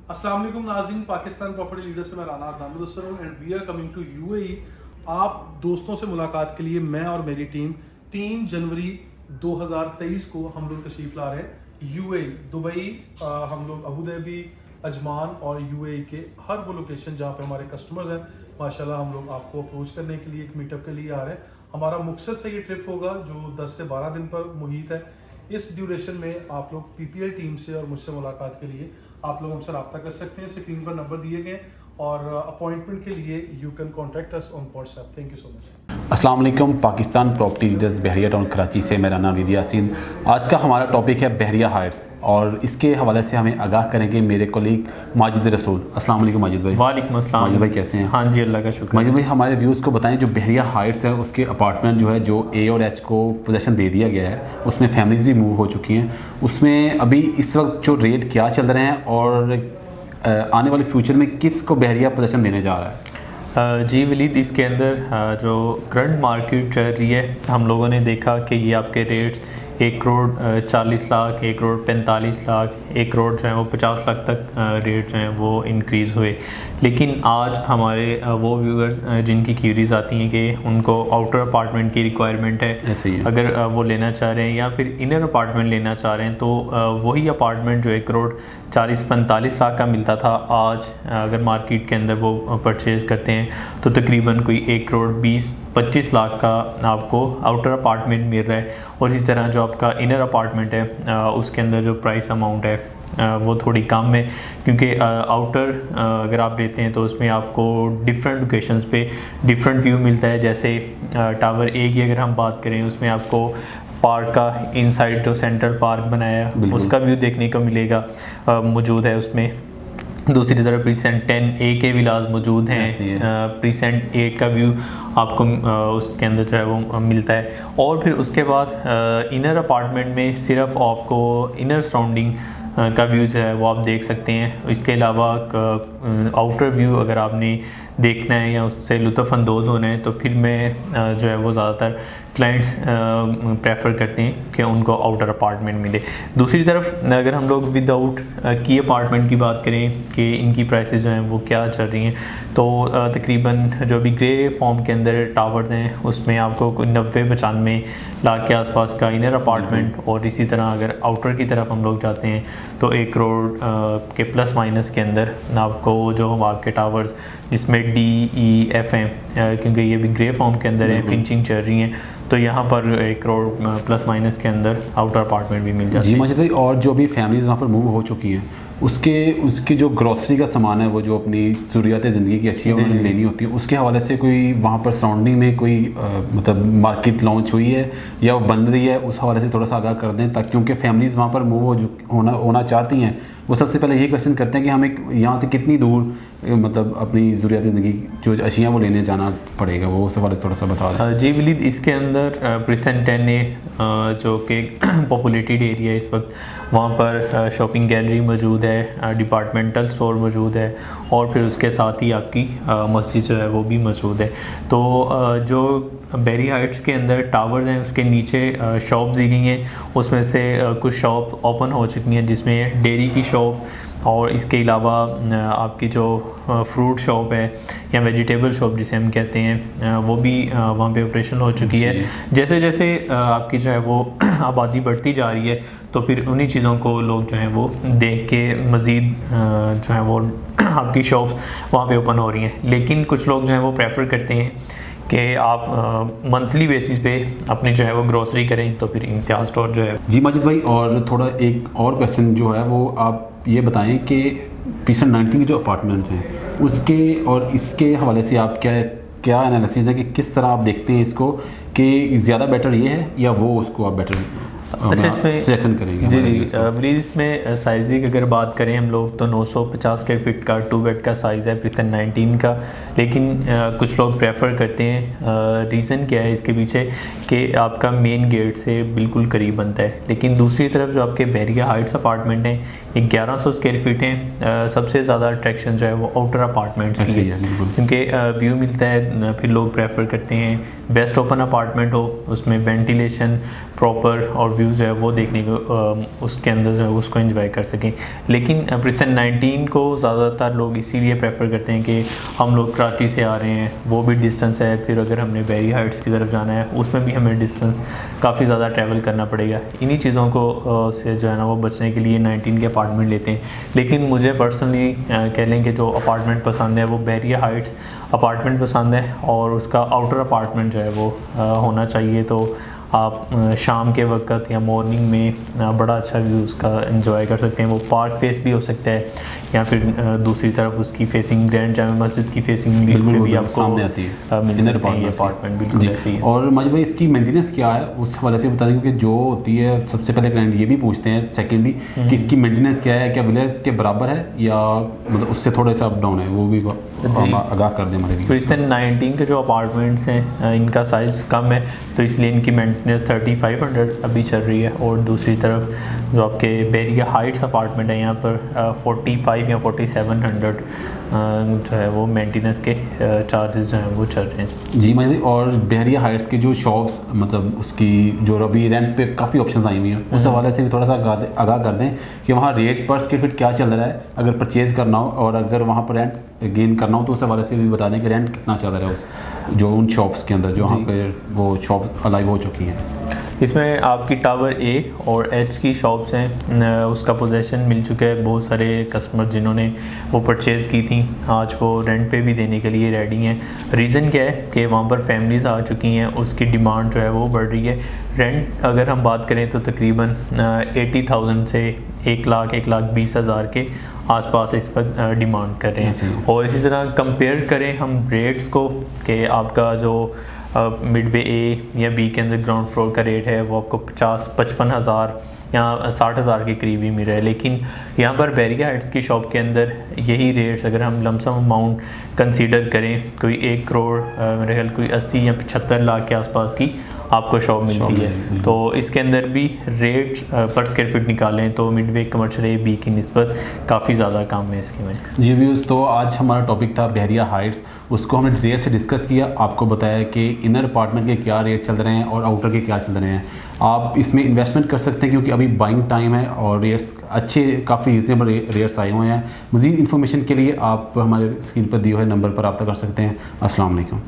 अस्सलाम वालेकुम नाज़रीन, पाकिस्तान प्रॉपर्टी लीडर से मैं राना अदनान मुदस्सर हूं and we are coming to UAE. आप दोस्तों से मुलाकात के लिए मैं और मेरी टीम 3 जनवरी 2023 को हम लोग तशरीफ़ ला रहे हैं यूएई, दुबई। हम लोग अबू धाबी, अजमान और यूएई के हर वो लोकेशन जहां पे हमारे कस्टमर्स हैं, माशाल्लाह हम लोग आपको अप्रोच करने के लिए एक मीटअप के लिए आ रहे हैं। हमारा मकसद से ये ट्रिप होगा जो 10 से 12 दिन पर मुहित है। इस ड्यूरेशन में आप लोग पीपीएल टीम से और मुझसे मुलाकात के लिए आप लोग हमसे रब्ता कर सकते हैं। स्क्रीन पर नंबर दिए गए और अपॉइंटमेंट के लिए you can contact us on WhatsApp. Thank you so much. अस्सलाम वालेकुम, पाकिस्तान प्रॉपर्टी लीडर्स बहरिया टाउन कराची से मेरा नाम विद यासीन। आज का हमारा टॉपिक है बहरिया हाइट्स और इसके हवाले से हमें आगाह करेंगे मेरे कोलीग माजिद रसूल। अस्सलाम वालेकुम माजिद भाई। वालेकुम अस्सलाम। माजिद भाई कैसे हैं? हाँ जी, अल्लाह का शुक्र। माजिद भाई हमारे व्यूज़ को बताएं, जो बहरिया हाइट्स है उसके अपार्टमेंट जो है जो ए और एच को पोजेसन दे दिया गया है, उसमें फैमिलीज़ भी मूव हो चुकी हैं, उसमें अभी इस वक्त जो रेट क्या चल रहे हैं और आने वाले फ्यूचर में किस को बहरिया पोजेसन देने जा रहा है? जी वलीद, इसके अंदर जो करंट मार्केट चल रही है, हम लोगों ने देखा कि ये आपके रेट्स 1 करोड़ 40 लाख, 1 करोड़ 45 लाख, 1 करोड़ जो है वो 50 लाख तक रेट जो हैं वो इंक्रीज़ हुए। लेकिन आज हमारे वो व्यूअर्स जिनकी क्यूरीज आती हैं कि उनको आउटर अपार्टमेंट की रिक्वायरमेंट है, ऐसे ही है। अगर वो लेना चाह रहे हैं या फिर इनर अपार्टमेंट लेना चाह रहे हैं, तो वही अपार्टमेंट जो 1 करोड़ 40-45 लाख का मिलता था, आज अगर मार्केट के अंदर वो परचेज़ करते हैं तो तकरीबन कोई 1 करोड़ 20-25 लाख का आपको आउटर अपार्टमेंट मिल रहा है। और इसी तरह जो आपका इनर अपार्टमेंट है उसके अंदर जो प्राइस अमाउंट है वो थोड़ी कम है, क्योंकि आउटर अगर आप लेते हैं तो उसमें आपको डिफरेंट लोकेशंस पे डिफरेंट व्यू मिलता है। जैसे टावर ए की अगर हम बात करें, उसमें आपको पार्क का इनसाइड जो सेंट्रल पार्क बनाया है उसका व्यू देखने को मिलेगा, मौजूद है उसमें। दूसरी तरफ प्रीसेंट 10A के विलास मौजूद हैं, प्रीसेंट 8 का व्यू आपको उसके अंदर जो है वो मिलता है। और फिर उसके बाद इनर अपार्टमेंट में सिर्फ आपको इनर सराउंडिंग का व्यू जो है वो आप देख सकते हैं। इसके अलावा आउटर व्यू अगर आपने देखना है या उससे लुत्फ़अंदोज़ होना है तो फिर मैं जो है वो ज़्यादातर क्लाइंट्स प्रेफर करते हैं कि उनको आउटर अपार्टमेंट मिले। दूसरी तरफ अगर हम लोग विदाउट की अपार्टमेंट की बात करें कि इनकी प्राइसेस जो हैं वो क्या चल रही हैं, तो तकरीबन जो भी ग्रे फॉर्म के अंदर टावर्स हैं उसमें आपको कोई 90-95 लाख के आसपास का इनर अपार्टमेंट, और इसी तरह अगर आउटर की तरफ हम लोग जाते हैं तो 1 करोड़ के प्लस माइनस के अंदर आपको जो आपके टावर्स जिसमें DEF हैं, क्योंकि ये भी ग्रे फॉर्म के अंदर है, फिनिशिंग चल रही हैं, तो यहाँ पर 1 करोड़ प्लस माइनस के अंदर आउटर अपार्टमेंट भी मिल जाते हैं। जी माजिद भाई, और जो भी फैमिलीज़ वहाँ पर मूव हो चुकी हैं उसकी जो ग्रॉसरी का सामान है, वो जो अपनी ज़रूरियात ज़िंदगी की अशिया उन्हें लेनी होती है, उसके हवाले से कोई वहाँ पर सराउंडिंग में कोई मतलब मार्केट लॉन्च हुई है या वो बन रही है, उस हवाले से थोड़ा सा आगाह कर दें, ताकि क्योंकि फैमिलीज़ वहाँ पर मूव होना चाहती हैं, वो सबसे पहले ये क्वेश्चन करते हैं कि हमें यहाँ से कितनी दूर मतलब अपनी ज़रूरियात ज़िंदगी जो अशिया वो लेने जाना पड़ेगा, वो उस हवाले से थोड़ा सा बता दें। जी वलीद, इसके अंदर प्रीसेंट 10A जो कि पॉपुलेटेड एरिया है इस वक्त, वहाँ पर शॉपिंग गैलरी मौजूद है, डिपार्टमेंटल स्टोर मौजूद है, और फिर उसके साथ ही आपकी मस्जिद जो है वो भी मौजूद है। तो जो बहरिया हाइट्स के अंदर टावर्स हैं उसके नीचे शॉप्स दी गई हैं, उसमें से कुछ शॉप ओपन हो चुकी हैं जिसमें डेयरी की शॉप और इसके अलावा आपकी जो फ्रूट शॉप है या वेजिटेबल शॉप जिसे हम कहते हैं, वो भी वहाँ पे ऑपरेशन हो चुकी है। जैसे जैसे आपकी जो है वो आबादी बढ़ती जा रही है तो फिर उन्हीं चीज़ों को लोग जो हैं वो देख के मज़ीद जो है वो आपकी शॉप्स वहाँ पे ओपन हो रही हैं। लेकिन कुछ लोग जो हैं वो प्रेफर करते हैं कि आप मंथली बेसिस पे अपनी जो है वो ग्रोसरी करें, तो फिर इम्तियाज़ स्टोर जो है। जी माजिद भाई, और थोड़ा एक और क्वेश्चन जो है वो आप ये बताएं कि प्रीसेंट 19 के जो अपार्टमेंट्स हैं उसके और इसके हवाले से आप क्या एनालिसिस है कि किस तरह आप देखते हैं इसको, कि ज़्यादा बेटर ये है या वो उसको आप बेटर अच्छा इसमें सजेशन करेंगे? जी प्लीज़, इसमें साइज़ की अगर बात करें हम लोग तो 950 स्क्वायर फीट का 2 बेड का साइज़ है प्रीसेंट 19 का। लेकिन कुछ लोग प्रेफर करते हैं, रीज़न क्या है इसके पीछे, कि आपका मेन गेट से बिल्कुल करीब बनता है। लेकिन दूसरी तरफ जो आपके बहरिया हाइट्स अपार्टमेंट हैं, ये 1100 स्क्वायर फीट हैं, सबसे ज़्यादा अट्रैक्शन जो है वो आउटर अपार्टमेंट्स की है, क्योंकि व्यू मिलता है। फिर लोग प्रेफर करते हैं बेस्ट ओपन अपार्टमेंट हो, उसमें वेंटिलेशन प्रॉपर और व्यू जो है वो देखने को उसके अंदर जो है उसको एंजॉय कर सकें। लेकिन प्रिंसन 19 को ज़्यादातर लोग इसीलिए प्रेफर करते हैं कि हम लोग कराची से आ रहे हैं, वो भी डिस्टेंस है, फिर अगर हमने बैरी हाइट्स की तरफ जाना है उसमें भी हमें डिस्टेंस काफ़ी ज़्यादा ट्रैवल करना पड़ेगा। इन्हीं चीज़ों को से जो है ना वो बचने के लिए 19 के अपार्टमेंट लेते हैं। लेकिन मुझे पर्सनली कह लें कि जो अपार्टमेंट पसंद है वो बैरिया हाइट्स अपार्टमेंट पसंद है, और उसका आउटर अपार्टमेंट जो है वो होना चाहिए। तो आप शाम के वक्त या मॉर्निंग में बड़ा अच्छा व्यू उसका एंजॉय कर सकते हैं। वो पार्क फेस भी हो सकता है या फिर दूसरी तरफ उसकी फेसिंग ग्रैंड जामा मस्जिद की फेसिंग भी आपको सामने आती है मिल सकते हैं। ये अपार्टमेंट बिल्कुल ऐसी है। और मजिद भाई इसकी मेंटेनेंस क्या है उस हवाले से बता दें, क्योंकि जो होती है सबसे पहले क्लाइंट ये भी पूछते हैं सेकेंडली कि इसकी मेंटेनेंस क्या है, क्या विलेज के बराबर है या मतलब उससे थोड़ा सा अप डाउन है, वो भी आगाह कर दें हमारे तो इस 19 के जो अपार्टमेंट्स हैं इनका साइज़ कम है, तो इसलिए इनकी मेंटेनेंस 3500 अभी चल रही है। और दूसरी तरफ जो आपके बैरिया हाइट्स अपार्टमेंट है यहाँ पर 45 या 4700 जो है वो मेंटेनेंस के चार्जेस जो हैं वो चल रहे हैं। जी मैं, और बहरिया हाइट्स के जो शॉप्स मतलब उसकी जो अभी रेंट पे काफ़ी ऑप्शंस आई हुई हैं, उस हवाले से भी थोड़ा सा आगाह कर दें कि वहाँ रेट पर स्क्वायर फीट क्या चल रहा है अगर परचेज़ करना हो, और अगर वहाँ पर रेंट गेन करना हो तो उस हवाले से भी बता दें कि रेंट कितना चल रहा है उस जो उन शॉप्स के अंदर जो वहाँ पर वो शॉप अलाइव हो चुकी हैं। इसमें आपकी टावर ए और एच की शॉप्स हैं, उसका पोजेसन मिल चुका है। बहुत सारे कस्टमर जिन्होंने वो परचेज़ की थी आज वो रेंट पे भी देने के लिए रेडी हैं। रीज़न क्या है कि वहाँ पर फैमिलीज़ आ चुकी हैं, उसकी डिमांड जो है वो बढ़ रही है। रेंट अगर हम बात करें तो तकरीबन 80,000 से 1,20,000 के आसपास इस वक्त डिमांड कर रहे हैं। और इसी तरह कंपेयर करें हम रेट्स को कि आपका जो मिड वे ए या बी के अंदर ग्राउंड फ्लोर का रेट है वो आपको 50-55 हज़ार या 60 हज़ार के करीब ही मिल रहा है। लेकिन यहाँ पर बैरिया हाइट्स की शॉप के अंदर यही रेट्स अगर हम लमसम अमाउंट कंसीडर करें कोई 1 करोड़ मेरे ख्याल कोई 80 या 75 लाख के आसपास की आपको शॉप मिलती है। तो इसके अंदर भी रेट पर स्क्वायर फीट निकालें तो मिडवे कमर्शियल ए बी की निस्बत काफ़ी ज़्यादा कम है इसकी में। जी व्यूज़, तो आज हमारा टॉपिक था बहरिया हाइट्स, उसको हमने डिटेल से डिस्कस किया, आपको बताया कि इनर अपार्टमेंट के क्या रेट चल रहे हैं और आउटर के क्या चल रहे हैं। आप इसमें इन्वेस्टमेंट कर सकते हैं क्योंकि अभी बाइंग टाइम है और रेट्स अच्छे काफ़ी रीजनेबल रेट्स आए हुए हैं। मज़ीद इन्फॉर्मेशन के लिए आप हमारे स्क्रीन पर दिए हुए नंबर पर रब्ता कर सकते हैं। अस्सलाम वालेकुम।